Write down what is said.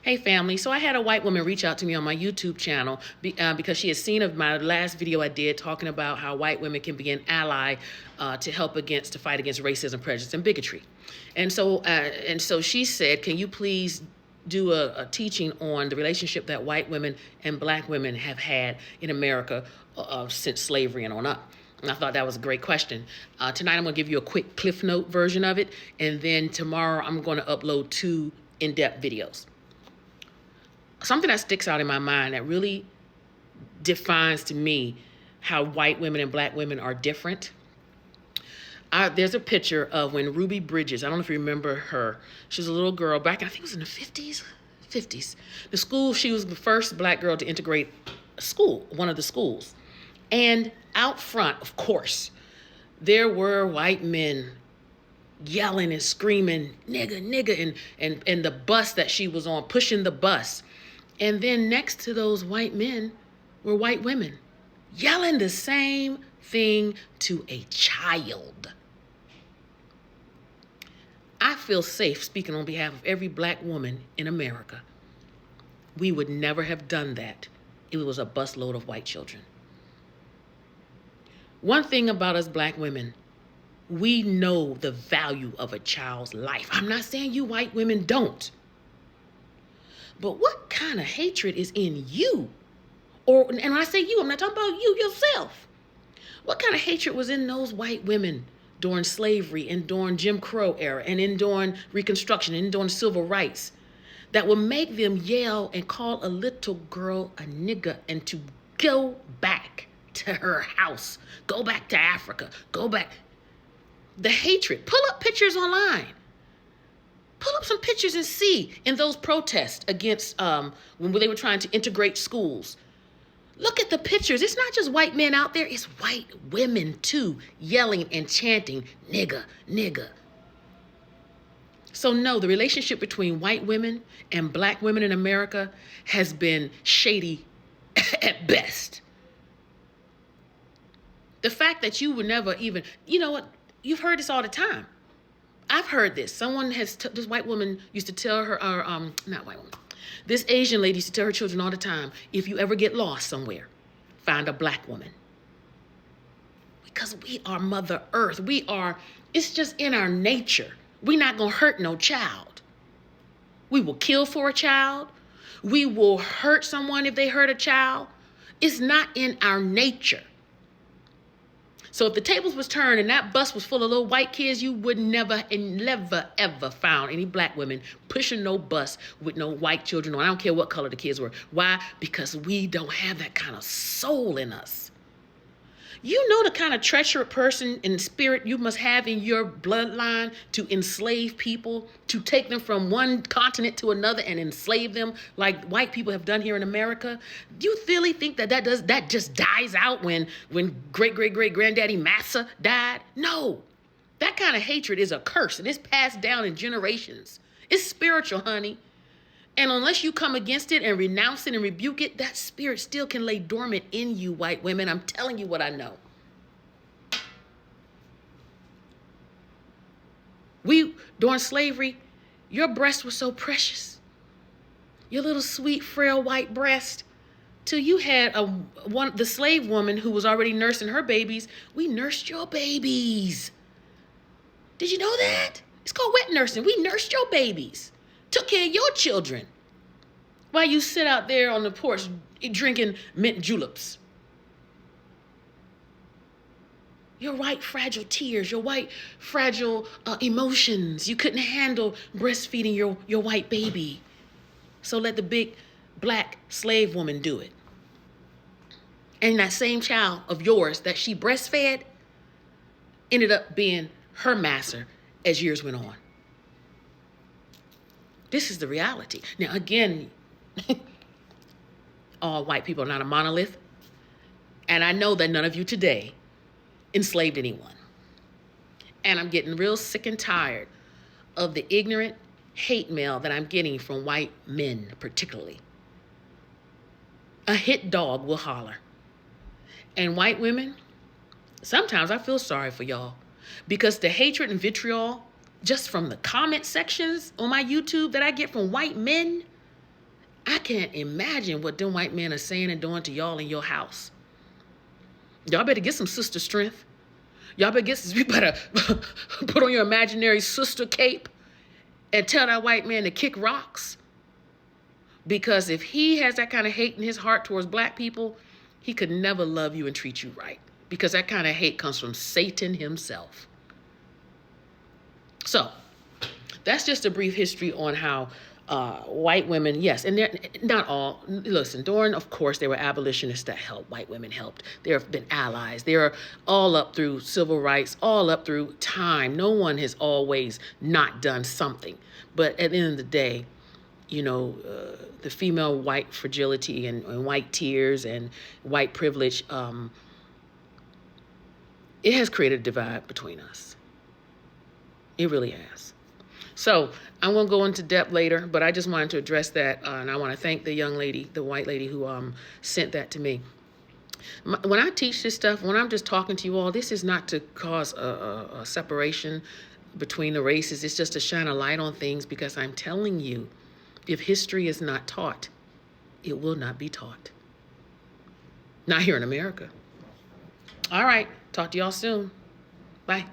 Hey family, so I had a white woman reach out to me on my YouTube channel because she had seen of my last video I did talking about how white women can be an ally to fight against racism, prejudice, and bigotry. And so she said, can you please do a teaching on the relationship that white women and black women have had in America since slavery and on up. And I thought that was a great question. Tonight I'm going to give you a quick Cliff Note version of it, and then tomorrow I'm going to upload 2 in-depth videos. Something that sticks out in my mind that really defines to me how white women and black women are different. There's a picture of when Ruby Bridges, I don't know if you remember her. She was a little girl back, I think it was in the 50s. The school, she was the first black girl to integrate a school, one of the schools. And out front, of course, there were white men yelling and screaming, nigga, nigga, and the bus that she was on, pushing the bus. And then next to those white men were white women yelling the same thing to a child. I feel safe speaking on behalf of every black woman in America. We would never have done that if it was a busload of white children. One thing about us black women, we know the value of a child's life. I'm not saying you white women don't. But what kind of hatred is in you? And when I say you, I'm not talking about you yourself. What kind of hatred was in those white women during slavery and during Jim Crow era and during Reconstruction and during civil rights that would make them yell and call a little girl a nigger and to go back to her house, go back to Africa, go back. The hatred. Pull up pictures online. Pull up some pictures and see in those protests against when they were trying to integrate schools. Look at the pictures. It's not just white men out there. It's white women too, yelling and chanting, nigga, nigga. So no, the relationship between white women and black women in America has been shady at best. The fact that you would never even, you know what? You've heard this all the time. I've heard this. This white woman used to tell her, not white woman, this Asian lady used to tell her children all the time, if you ever get lost somewhere, find a black woman. Because we are Mother Earth. It's just in our nature. We're not going to hurt no child. We will kill for a child. We will hurt someone if they hurt a child. It's not in our nature. So if the tables was turned and that bus was full of little white kids, you would never, ever found any black women pushing no bus with no white children on. I don't care what color the kids were. Why? Because we don't have that kind of soul in us. You know the kind of treacherous person and spirit you must have in your bloodline to enslave people, to take them from one continent to another and enslave them like white people have done here in America? Do you really think that just dies out when great-great-great-granddaddy Massa died? No. That kind of hatred is a curse, and it's passed down in generations. It's spiritual, honey. And unless you come against it and renounce it and rebuke it, that spirit still can lay dormant in you, white women. I'm telling you what I know. During slavery, your breast was so precious. Your little sweet, frail white breast. Till you had the slave woman who was already nursing her babies. We nursed your babies. Did you know that? It's called wet nursing. We nursed your babies. Took care of your children while you sit out there on the porch drinking mint juleps. Your white fragile tears, your white fragile emotions. You couldn't handle breastfeeding your white baby. So let the big black slave woman do it. And that same child of yours that she breastfed ended up being her master as years went on. This is the reality. Now, again, all white people are not a monolith. And I know that none of you today enslaved anyone. And I'm getting real sick and tired of the ignorant hate mail that I'm getting from white men, particularly. A hit dog will holler. And white women, sometimes I feel sorry for y'all because the hatred and vitriol just from the comment sections on my YouTube that I get from white men, I can't imagine what them white men are saying and doing to y'all in your house. Y'all better get some sister strength. Y'all better you better put on your imaginary sister cape and tell that white man to kick rocks. Because if he has that kind of hate in his heart towards black people, he could never love you and treat you right. Because that kind of hate comes from Satan himself. So, that's just a brief history on how white women, yes, and they're not all. Listen, of course, there were abolitionists that helped. White women helped. There have been allies. They're all up through civil rights, all up through time. No one has always not done something. But at the end of the day, you know, the female white fragility and white tears and white privilege, it has created a divide between us. It really has. So I won't go into depth later, but I just wanted to address that, and I want to thank the young lady, the white lady who sent that to me. When I teach this stuff, when I'm just talking to you all, this is not to cause a separation between the races. It's just to shine a light on things, because I'm telling you, if history is not taught, it will not be taught. Not here in America. All right. Talk to y'all soon. Bye.